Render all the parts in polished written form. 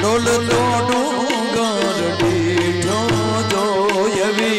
ડોલતો ડુંગર દીઠો જોયવી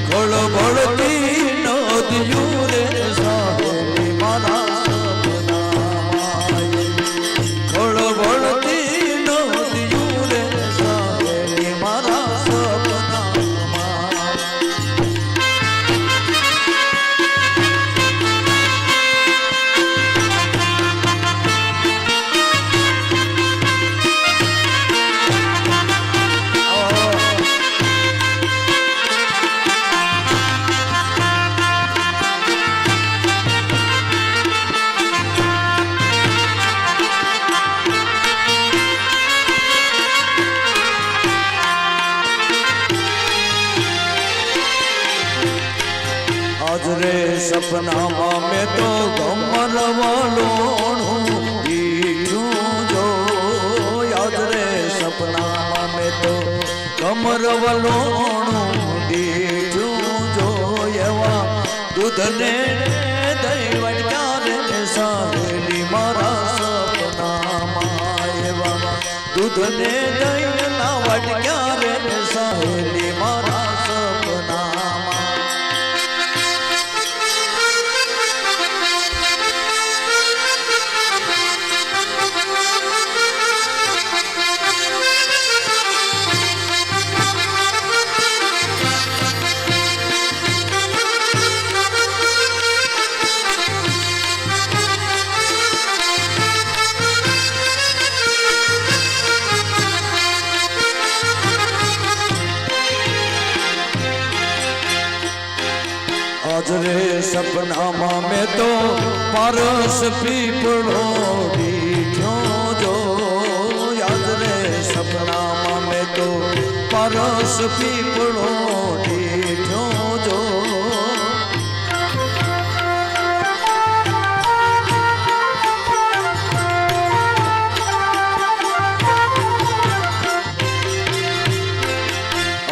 ખળભળતી નદિયું રે સાહેલી મારા સપનામાં ખળભળતી નદિયું રે સાહેલી મારા સપનામાં आज रे सपना में तो कमर वालों दीठूं जो आज रे सपना में तो कमर वालों दीठूं जो एवा दूध ने दैवट क्यारे साहेली मारा सपना एवा दूध ने दैवट क्यारे साहेली मारा सपना आज रे सपना में तो परस पीपड़ो दीठो जो आज रे सपना में तो परस पीपड़ो दीठो जो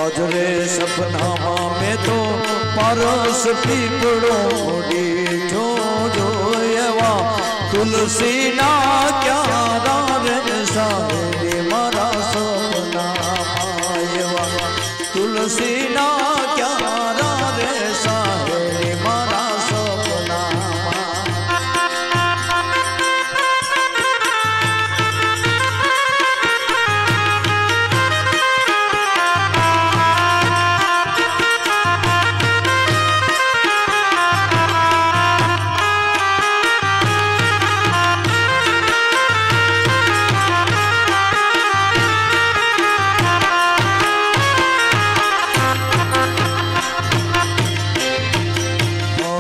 आज रे सपना में तो परस पीपड़ो दीठो जो एवा तुलसी ना क्यारा रे साहेली मारा सपना एवा तुलसी ना क्यारा रे साहेली मारा सपना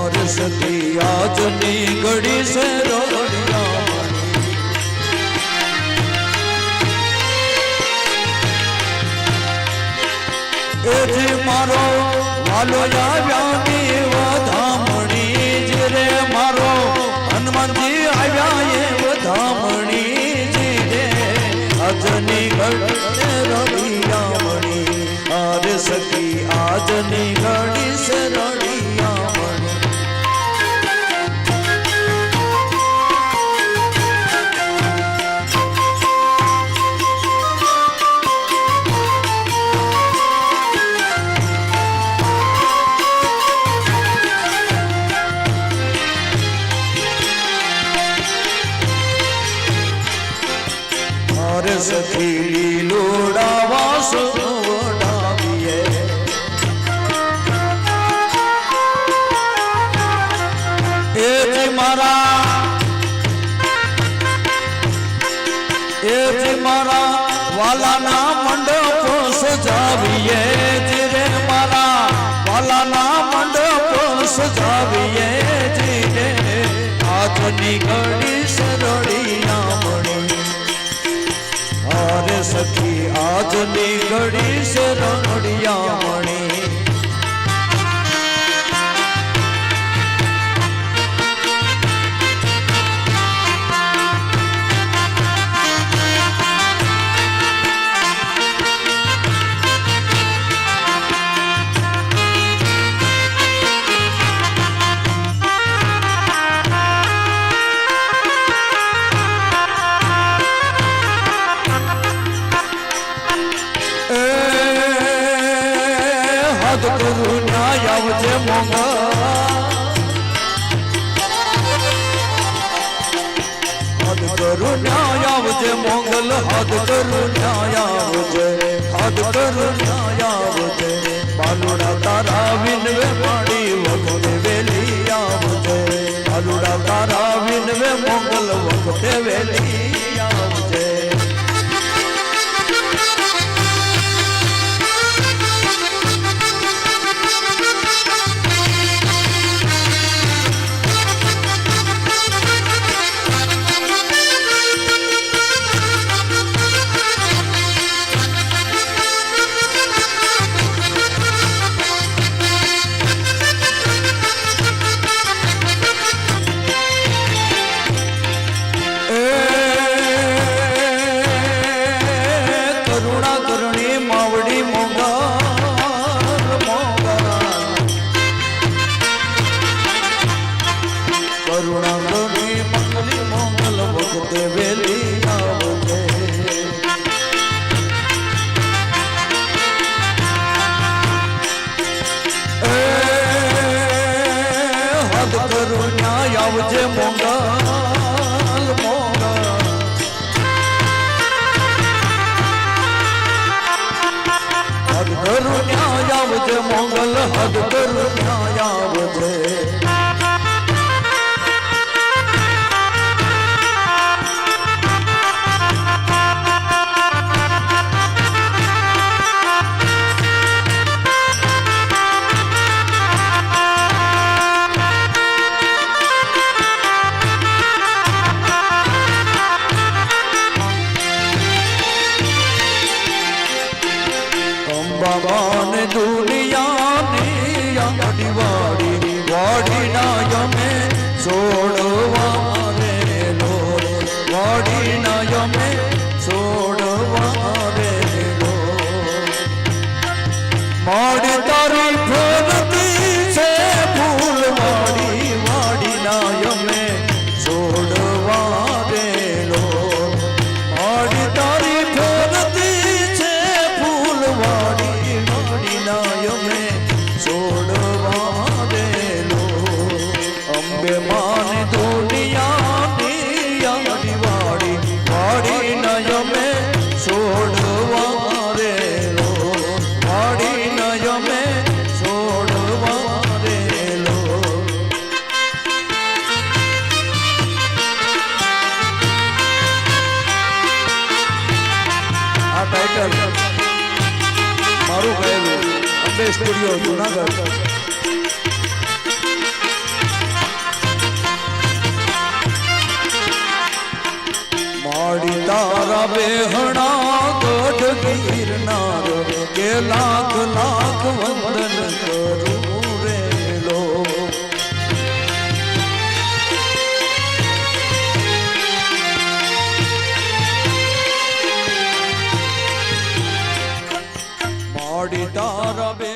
आज नी घड़ी से रोड़िया जी मारो वालो आव्या वधामणी जी रे मारो हनुमान जी आव्या ये वधामणी जी रे आज नी घड़ी से रोड़िया मणी अरे सखी आज नी घड़ी से रोड़िया मणी सखी लीलोड़ा वासो डाविए ए मारा वाला ना मंडप सजाविए जिरे मारा वाला ना मंडप सजाविए जिरे आज निगड़ी सरोड़िया मणी अरे सखी आज नी घड़ी से रोड़िया मणी હદ કરું ન્યાય આવજે મોંઘા હદ કરું ન્યાય આવજે મોંગલ હદ કરું ન્યાય આવજે હદ કરું ન્યાય આવજે બાલુડા તારા વિનવે માડી વખતે વેલી આવજે બાલુડા તારા વિનવે મોંગલ વખતે વેલી આવજે આવજે મોંગલ મોંગલ હદ કરું ન્યાય આવજે મોંગલ હદ કરું ન્યાય આવજે ભગવાન દુનિયાની આંગળી વાડી વાડી ના યમે છોડવા રે લોર વાડી ના યમે છોડવા રે લોર માડી તારી ફરતી છે ફૂલવાડી વાડી ના યમે છોડવા રે લોર માડી તારી ફરતી છે ફૂલવાડી નાયમે છોડવા દેલો અંબે માન દુનિયાની આંગળી વાડી વાડી નાયમે છોડવા દેલો વાડી નાયમે છોડવા દેલો આ ટાઇટલ મારું ગયેલું અંબે સ્ટુડિયો જુનાગઢ માડી તારા બેહણા ગઢ ગિરનાર કે લાખ લાખ વંદન કરું રે લો માડી તારા બે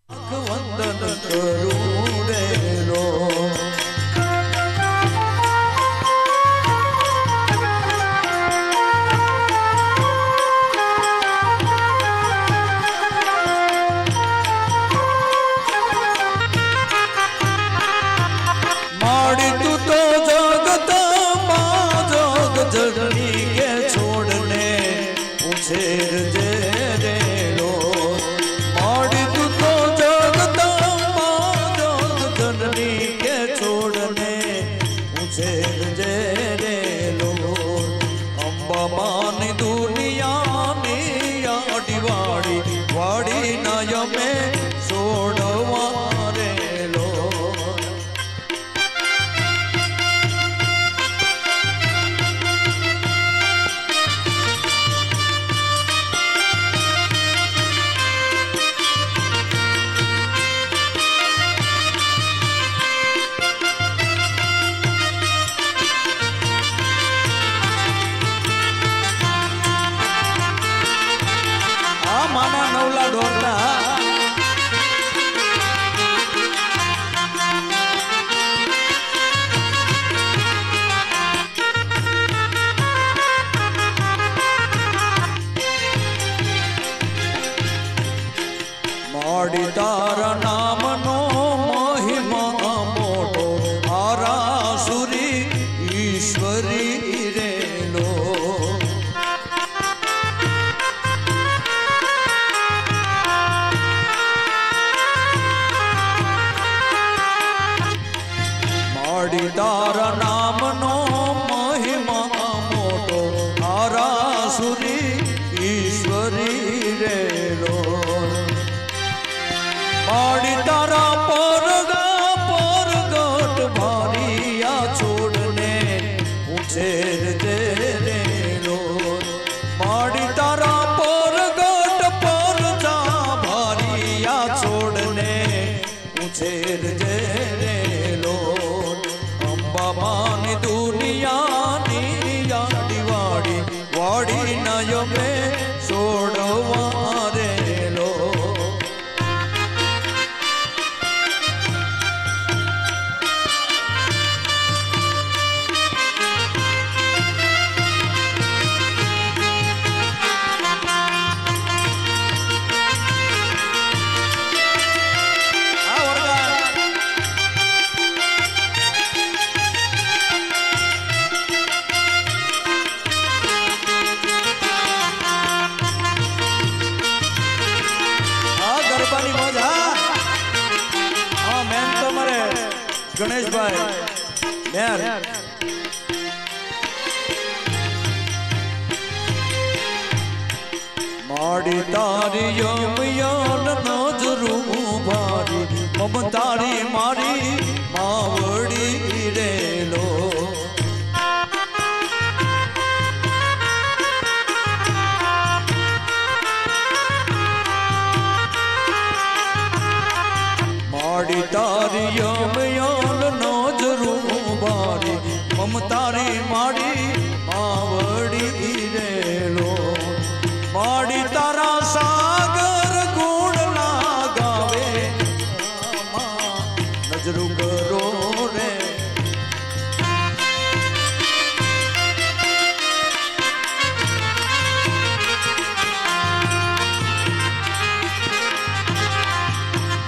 વંદન કરું રે લો માડી તું તો જગત માં જગ જગની કે છોડને ઈશ્વરી રેલો માડી તારા નામનો મહિમા મોટો તારા સુરી ઈશ્વરી રેલો માડી તારા પરગટ ભારિયા છોડને ઉછેર દે રેલો માડી તારા પરગટ પરજા ભારિયા છોડને ઉછેર દે રેલો અંબામાની દુનિયાની યાડી વાડી વાડી નય મેં છોડવા રેલો ગણેશભાઈ મેર માડી તારી યમયાન નજરું ભારી મમતારી મારી માવડી રેલો માડી તારી યમયાન નજરું ભારી મમતારી માડી માવડી રેલો માડી તારા સાગર ગુણ ના ગાવે નજરું કરો રે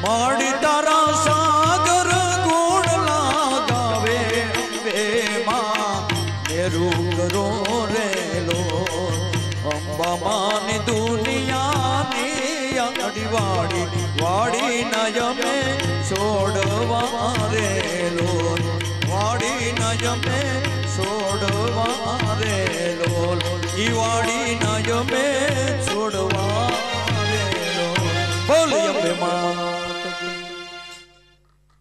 માડી તારા સાગર ગુણ લાગાવે અંબે માં મેરું કરો રેલો અંબા માની દુનિયાની યાડી વાડી વાડી નય મેં છોડવા રેલો વાડી નય મેં છોડવા રેલો ઈ વાડી નય મેં છોડવા રેલો બોલ અંબે માં